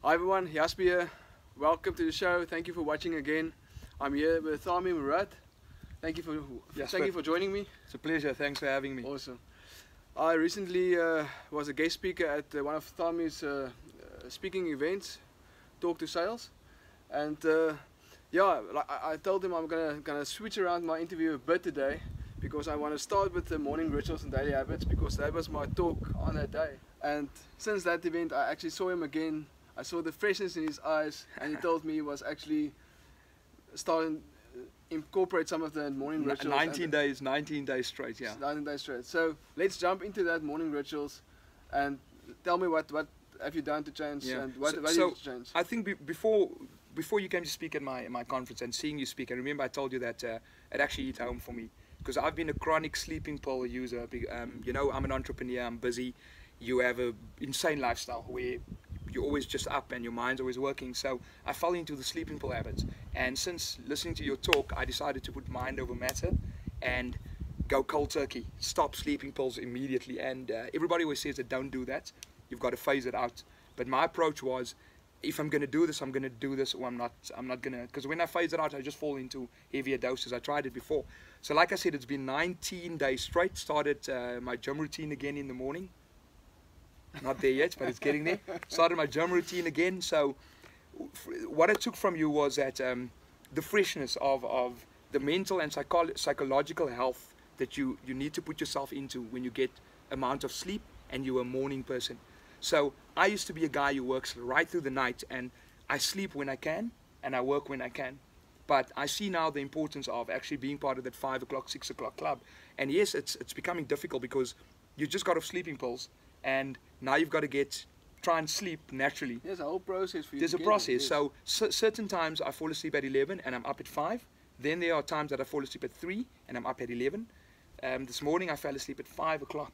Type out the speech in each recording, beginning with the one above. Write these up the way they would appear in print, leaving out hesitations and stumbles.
Hi everyone, Jasper here. Welcome to the show. Thank you for watching again. I'm here with Thaamir Moerat. Thank you for joining me. It's a pleasure. Thanks for having me. Awesome. I recently was a guest speaker at one of Thaamir's speaking events, Talk to Sales, and yeah, I told him I'm gonna switch around my interview a bit today because I want to start with the morning rituals and daily habits because that was my talk on that day. And since that event, I actually saw him again. I saw the freshness in his eyes, and he told me he was actually starting to incorporate some of the morning rituals. 19 days straight, yeah. 19 days straight. So let's jump into that morning rituals, and tell me what have you done to change, and what did you change? I think before you came to speak at my conference and seeing you speak, I remember I told you that it actually hit home for me because I've been a chronic sleeping pill user. You know, I'm an entrepreneur. I'm busy. You have an insane lifestyle where you're always just up and your mind's always working. So I fell into the sleeping pill habits, and since listening to your talk I decided to put mind over matter and go cold turkey, stop sleeping pills immediately. And everybody always says that don't do that, you've got to phase it out. But my approach was, if I'm going to do this, I'm going to do this, or I'm not going to, because when I phase it out I just fall into heavier doses. I tried it before. So like I said, it's been 19 days straight. Started my gym routine again in the morning. Not there yet, but it's getting there. Started my gym routine again. So what I took from you was that the freshness of the mental and psychological health that you need to put yourself into when you get amount of sleep and you're a morning person. So I used to be a guy who works right through the night, and I sleep when I can and I work when I can. But I see now the importance of actually being part of that 5 o'clock, 6 o'clock club. And yes, it's becoming difficult because you just got off sleeping pills, and now you've got to try and sleep naturally. There's a whole process for you. There's a process. Yes. So certain times I fall asleep at 11 and I'm up at 5. Then there are times that I fall asleep at 3 and I'm up at 11. This morning I fell asleep at 5 o'clock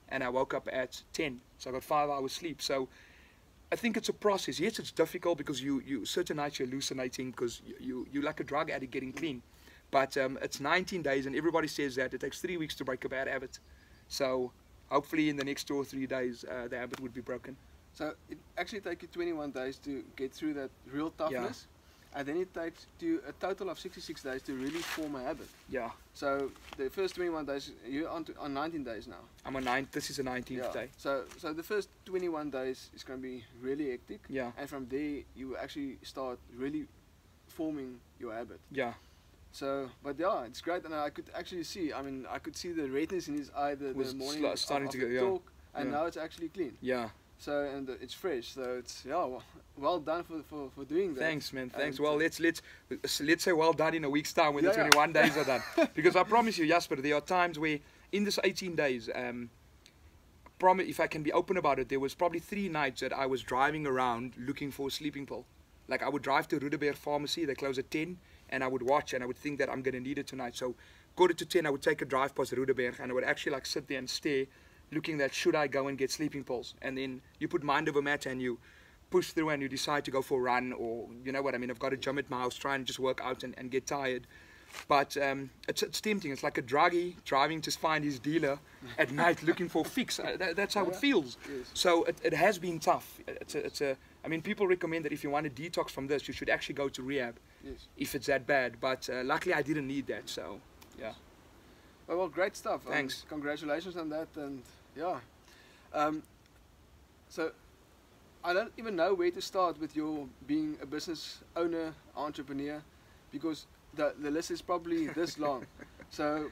and I woke up at 10. So I got 5 hours sleep. So I think it's a process. Yes, it's difficult because you certain nights you're hallucinating because you're like a drug addict getting clean. But it's 19 days, and everybody says that it takes 3 weeks to break a bad habit. So hopefully in the next 2 or 3 days the habit would be broken. So it actually takes you 21 days to get through that real toughness, and then it takes you a total of 66 days to really form a habit. Yeah. So the first 21 days, you're on 19 days now. I'm on 9. This is the 19th day. So the first 21 days is going to be really hectic. Yeah. And from there you actually start really forming your habit. Yeah. So, but yeah, it's great, and I could actually see. I mean, I could see the redness in his eye the morning starting to get, talk, and now it's actually clean. Yeah. So and it's fresh. So it's well done for doing that. Thanks, man. Thanks. Well, let's say well done in a week's time when the 21 yeah. days are done. Because I promise you, Jasper, there are times where in this 18 days, if I can be open about it, there was probably 3 nights that I was driving around looking for a sleeping pill. Like I would drive to Rudeberg Pharmacy. They close at 10. And I would watch and I would think that I'm going to need it tonight. So quarter to 10 I would take a drive past Rudeberg and I would actually like sit there and stare, looking that should I go and get sleeping pills. And then you put mind over matter and you push through and you decide to go for a run, or you know what I mean, I've got a gym at my house, try and just work out and get tired. But it's tempting. It's like a druggie driving to find his dealer at night looking for a fix. That's how it feels. Yes. So it has been tough. I mean, people recommend that if you want to detox from this, you should actually go to rehab. Yes. If it's that bad. But luckily I didn't need that. So yeah. Well, great stuff. Thanks. Congratulations on that. And yeah. So I don't even know where to start with your being a business owner, entrepreneur, because the list is probably this long. So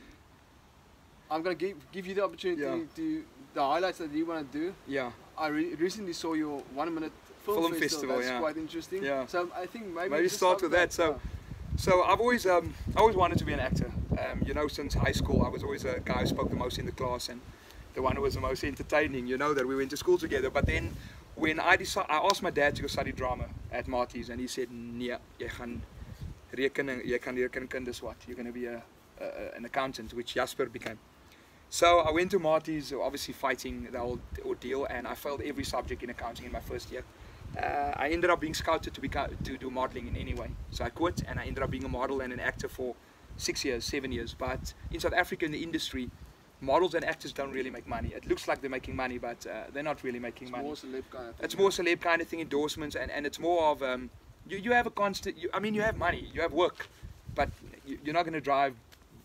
I'm going to give you the opportunity to the highlights that you want to do. Yeah. I recently saw your 1 minute film festival. That's quite interesting. Yeah. So I think maybe start with that. So I've always wanted to be an actor. You know, since high school I was always a guy who spoke the most in the class and the one who was the most entertaining. You know, that we went to school together. But then when I asked my dad to go study drama at Marty's, and he said, "Nee, jy kan rekenkunde swat. You're going to be an accountant," which Jasper became. So I went to Marty's, obviously fighting the whole ordeal, and I failed every subject in accounting in my first year. I ended up being scouted to do modeling in any way. So I quit, and I ended up being a model and an actor for 6 years, 7 years. But in South Africa, in the industry, models and actors don't really make money. It looks like they're making money, but they're not really making money. It's more celeb kind of thing. It's more celeb kind of thing, endorsements, and it's more of you have a constant. I mean, you have money, you have work, but you're not going to drive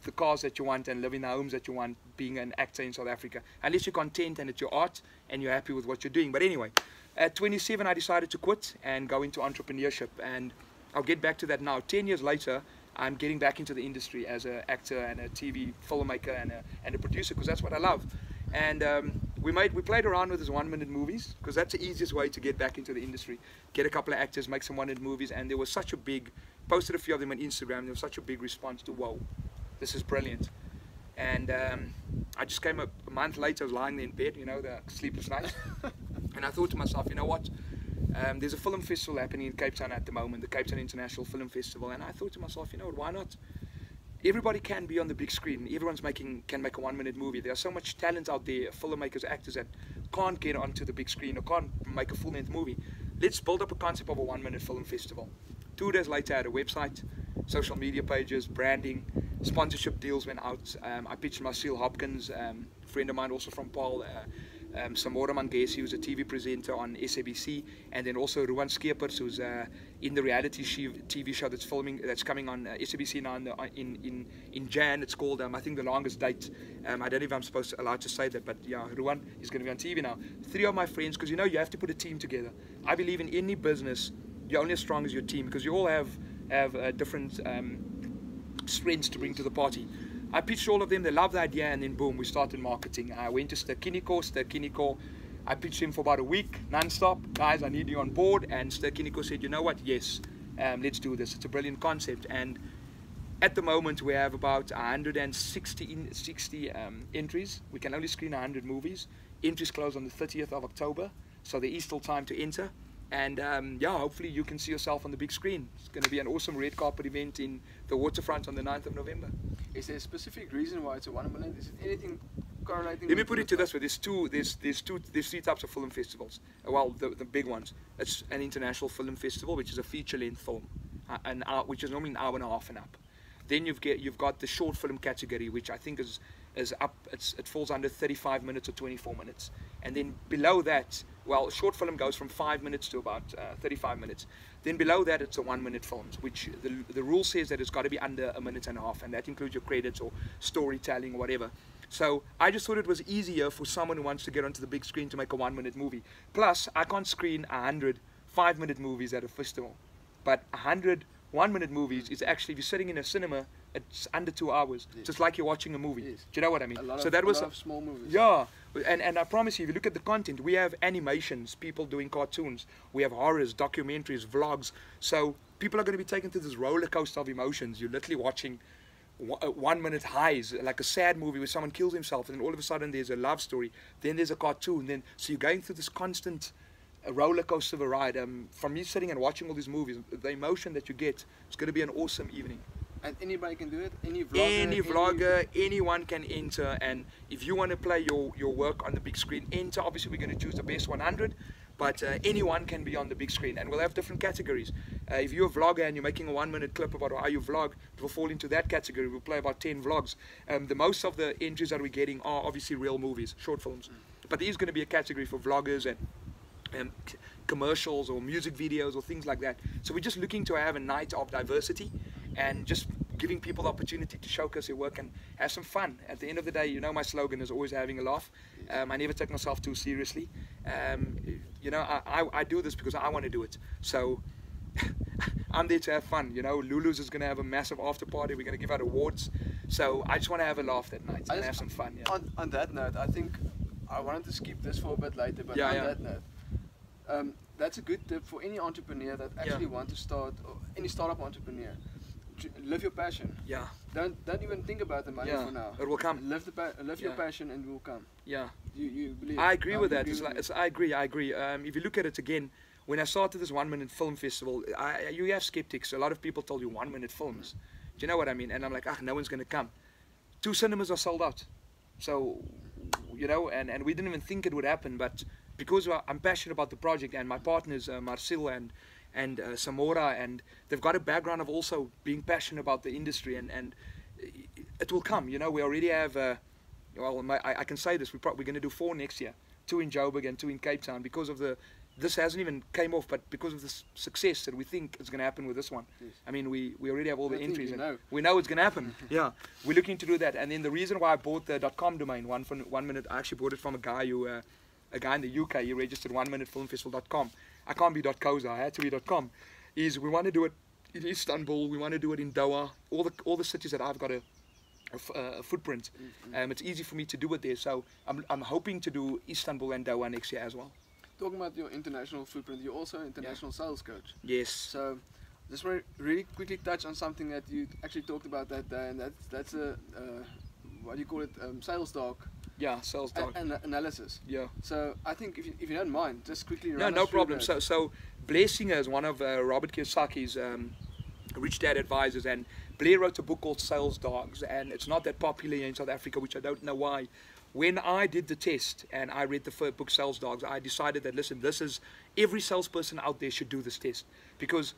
the cars that you want and live in the homes that you want being an actor in South Africa, unless you're content and it's your art and you're happy with what you're doing. But anyway, at 27 I decided to quit and go into entrepreneurship, and I'll get back to that now. 10 years later, I'm getting back into the industry as an actor and a TV filmmaker and a producer, because that's what I love. And we played around with these 1-minute movies, because that's the easiest way to get back into the industry. Get a couple of actors, make some 1-minute movies, and there was such a big, posted a few of them on Instagram, there was such a big response to, whoa, this is brilliant. And I just came up a month later, I was lying there in bed, you know, the sleepless nights, and I thought to myself, you know what, there's a film festival happening in Cape Town at the moment, the Cape Town International Film Festival, and I thought to myself, you know what, why not? Everybody can be on the big screen. Everyone's can make a 1-minute movie. There's so much talent out there, filmmakers, actors that can't get onto the big screen or can't make a full-length movie. Let's build up a concept of a 1-minute film festival. 2 days later, I had a website, social media pages, branding, sponsorship deals went out. I pitched Marcel Hopkins, a friend of mine also from Paul, Thaamir Moerat, who's a TV presenter on SABC, and then also Ruan Skeepers, who's in the reality TV show that's coming on SABC now in Jan. It's called I think The Longest Date. I don't know if I'm allowed to say that, but yeah, Ruan is going to be on TV now. 3 of my friends, because you know you have to put a team together. I believe in any business you're only as strong as your team, because you all have different strengths to bring to the party. I pitched all of them, they loved the idea, and then boom, we started marketing. I went to Ster-Kinekor. I pitched him for about a week, non-stop. Guys, I need you on board. And Ster-Kinekor said, you know what, yes, let's do this. It's a brilliant concept. And at the moment, we have about 160 entries. We can only screen 100 movies. Entries close on the 30th of October, so there is still time to enter. And yeah, hopefully you can see yourself on the big screen. It's going to be an awesome red carpet event in the waterfront on the 9th of November. Is there a specific reason why it's a 1 minute? Is it anything correlating? Let me put it to this way: there's 3 types of film festivals. Well, the big ones. It's an international film festival, which is a feature-length film, which is normally an hour and a half and up. Then you've got the short film category, which I think is up. It falls under 35 minutes or 24 minutes, and then below that, well, short film goes from 5 minutes to about 35 minutes. Then below that, it's a 1-minute films, which the rule says that it's got to be under a minute and a half, and that includes your credits or storytelling or whatever. So I just thought it was easier for someone who wants to get onto the big screen to make a 1-minute movie. Plus, I can't screen 100 5-minute movies at a festival, but 100 1-minute movies is actually, if you're sitting in a cinema, it's under 2 hours. Yes. Just like you're watching a movie. Yes. Do you know what I mean? A So that was lot of small movies. yeah, and I promise you, if you look at the content, we have animations, people doing cartoons, we have horrors, documentaries, vlogs. So people are going to be taken to this roller coaster of emotions. You're literally watching 1-minute highs, like a sad movie where someone kills himself, and then all of a sudden there's a love story, then there's a cartoon, then so you're going through this constant roller coaster of a ride. From me sitting and watching all these movies, the emotion that you get, it's going to be an awesome evening. And anybody can do it? Any vlogger, anyone can enter. And if you want to play your work on the big screen, enter. Obviously, we're going to choose the best 100, but anyone can be on the big screen. And we'll have different categories. If you're a vlogger and you're making a 1-minute clip about how you vlog, it will fall into that category. We'll play about 10 vlogs. The most of the entries that we're getting are obviously real movies, short films. But there is going to be a category for vloggers and commercials or music videos or things like that. So we're just looking to have a night of diversity and just giving people the opportunity to showcase their work and have some fun. At the end of the day, you know, my slogan is always having a laugh. I never take myself too seriously. You know, I do this because I want to do it. So I'm there to have fun. You know, Lulu's is going to have a massive after party. We're going to give out awards. So I just want to have a laugh that night and have some fun. Yeah. On that note, I think I wanted to skip this for a bit later, but on that note, that's a good tip for any entrepreneur that actually want to start, or any startup entrepreneur. Live your passion. Yeah. Don't even think about the money for now. It will come. Live your passion and it will come. Yeah. You believe? I agree with that. I agree. If you look at it again, when I started this 1-minute film festival, you have skeptics. A lot of people told you 1-minute films. Do you know what I mean? And I'm like, no one's going to come. 2 cinemas are sold out. So, you know, and we didn't even think it would happen, but because I'm passionate about the project, and my partners Marcel and Samora, and they've got a background of also being passionate about the industry, and it will come. You know, we already have well, I can say this, we're going to do 4 next year, 2 in Joburg and 2 in Cape Town, because of this hasn't even came off, but because of the success that we think is going to happen with this one. Yes. I mean, we already have all the entries, and know. we know it's going to happen. Yeah, we're looking to do that. And then the reason why I bought the .com domain, 1 minute, I actually bought it from a guy in the UK. He registered 1minutefilmfestival.com. I can't be .co, I had to be .com. Is we want to do it in Istanbul, we want to do it in Doha, all the cities that I've got a footprint. It's easy for me to do it there, so I'm hoping to do Istanbul and Doha next year as well. Talking about your international footprint, you're also an international sales coach. Yes. So, just want to really quickly touch on something that you actually talked about that day, and that's a what do you call it? Sales dog. Yeah, sales dog. And analysis. Yeah. So I think if you don't mind, just quickly No, run no us through problem. that. So Blair Singer is one of Robert Kiyosaki's Rich Dad advisors, and Blair wrote a book called Sales Dogs, and it's not that popular in South Africa, which I don't know why. When I did the test and I read the first book, Sales Dogs, I decided that, listen, every salesperson out there should do this test, because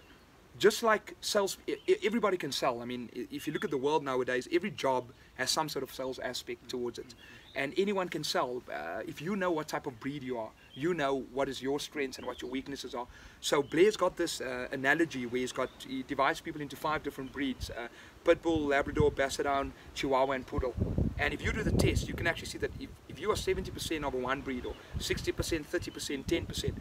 just like sales, everybody can sell. I mean, if you look at the world nowadays, every job has some sort of sales aspect towards it, and anyone can sell. If you know what type of breed you are, you know what is your strengths and what your weaknesses are. So Blair's got this analogy where he divides people into 5 different breeds: Pitbull, Labrador, Basset, Chihuahua, and Poodle. And if you do the test, you can actually see that if you are 70% of one breed, or 60%, 30%, 10%,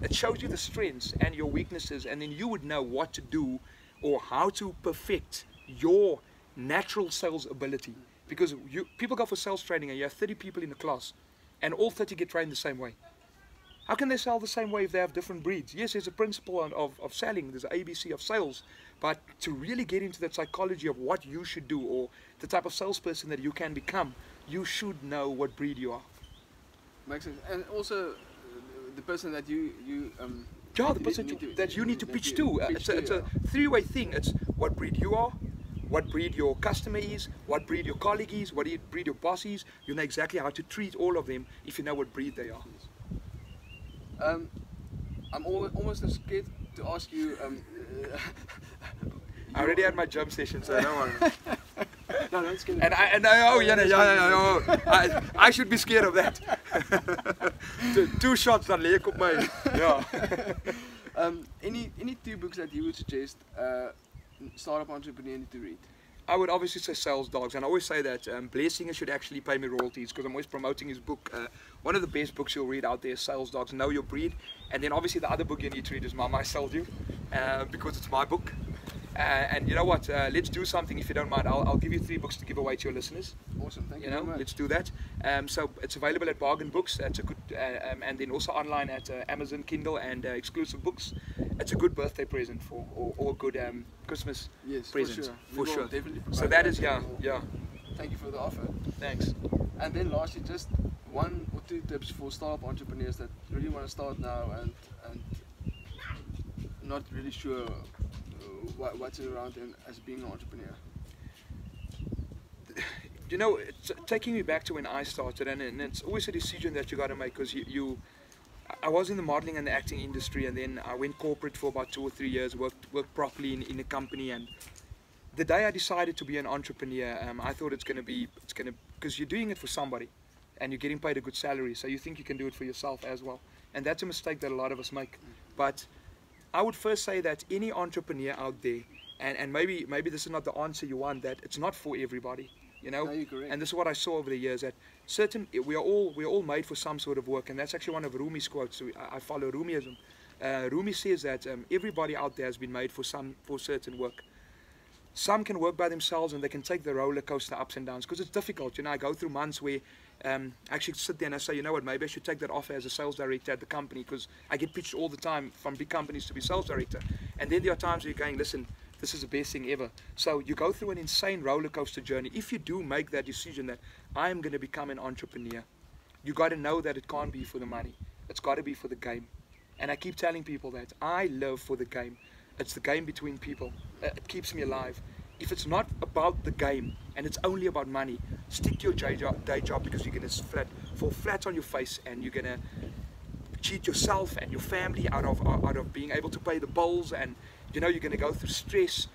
it shows you the strengths and your weaknesses, and then you would know what to do or how to perfect your natural sales ability. Because people go for sales training and you have 30 people in the class and all 30 get trained the same way. How can they sell the same way if they have different breeds? Yes, there's a principle of selling, there's an ABC of sales, but to really get into that psychology of what you should do or the type of salesperson that you can become, you should know what breed you are. Makes sense. And also the person that you the person that you need to pitch to. It's a 3-way thing. It's what breed you are, what breed your customer is, what breed your colleague is, what breed your boss is. You know exactly how to treat all of them if you know what breed they are. I'm almost scared to ask you. I already had my jump session, so don't worry. No, don't scare me. I should be scared of that. 2 shots dan leek op my. Yeah. Any 2 books that you would suggest startup entrepreneur need to read? I would obviously say Sales Dogs, and I always say that Blair Singer should actually pay me royalties because I'm always promoting his book. One of the best books you'll read out there is Sales Dogs, Know Your Breed. And then obviously the other book you need to read is Mama, I Sold You, because it's my book. And you know what, let's do something if you don't mind. I'll give you 3 books to give away to your listeners. Awesome, thank you very much. Let's do that. So it's available at Bargain Books. That's a good, and then also online at Amazon Kindle and exclusive books. It's a good birthday present or a good Christmas present. For sure. Definitely. So that is, yeah. Thank you for the offer. Thanks. And then lastly, just 1 or 2 tips for startup entrepreneurs that really want to start now and not really sure what's around them as being an entrepreneur. You know, it's taking me back to when I started, and it's always a decision that you got to make, because I was in the modeling and the acting industry, and then I went corporate for about 2 or 3 years, worked properly in a company, and the day I decided to be an entrepreneur, I thought because you're doing it for somebody, and you're getting paid a good salary, so you think you can do it for yourself as well, and that's a mistake that a lot of us make. But I would first say that any entrepreneur out there, and maybe this is not the answer you want, that it's not for everybody. You know, no, you're correct. And this is what I saw over the years, that we're all made for some sort of work, and that's actually one of Rumi's quotes. I follow Rumiism. Rumi says that everybody out there has been made for certain work. Some can work by themselves and they can take the roller coaster ups and downs, because it's difficult. You know, I go through months where I actually sit there and I say, you know what, maybe I should take that offer as a sales director at the company, because I get pitched all the time from big companies to be sales director. And then there are times where you're going, listen, this is the best thing ever. So you go through an insane roller coaster journey. If you do make that decision that I am going to become an entrepreneur, you got to know that it can't be for the money. It's got to be for the game. And I keep telling people that I live for the game. It's the game between people. It keeps me alive. If it's not about the game and it's only about money, stick to your day job, because you're going to fall flat on your face, and you're going to cheat yourself and your family out of being able to pay the bills, and you know, you're going to go through stress.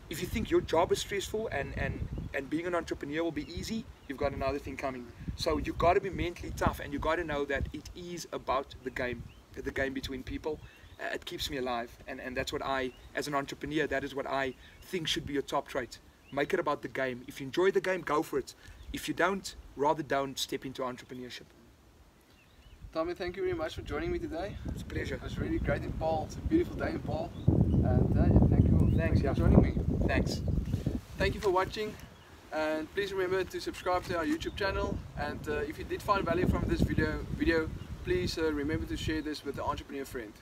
If you think your job is stressful and being an entrepreneur will be easy, you've got another thing coming. So you got to be mentally tough, and you got to know that it is about the game between people. It keeps me alive, and that's what I, as an entrepreneur, that is what I think should be your top trait. Make it about the game. If you enjoy the game, go for it. If you don't, rather don't step into entrepreneurship. Thaamir, thank you very much for joining me today. It's a pleasure. It was really great in Paul. It's a beautiful day in Paul. And thank you. Thanks for joining me. Thanks. Thank you for watching. And please remember to subscribe to our YouTube channel. And if you did find value from this video, please remember to share this with an entrepreneur friend.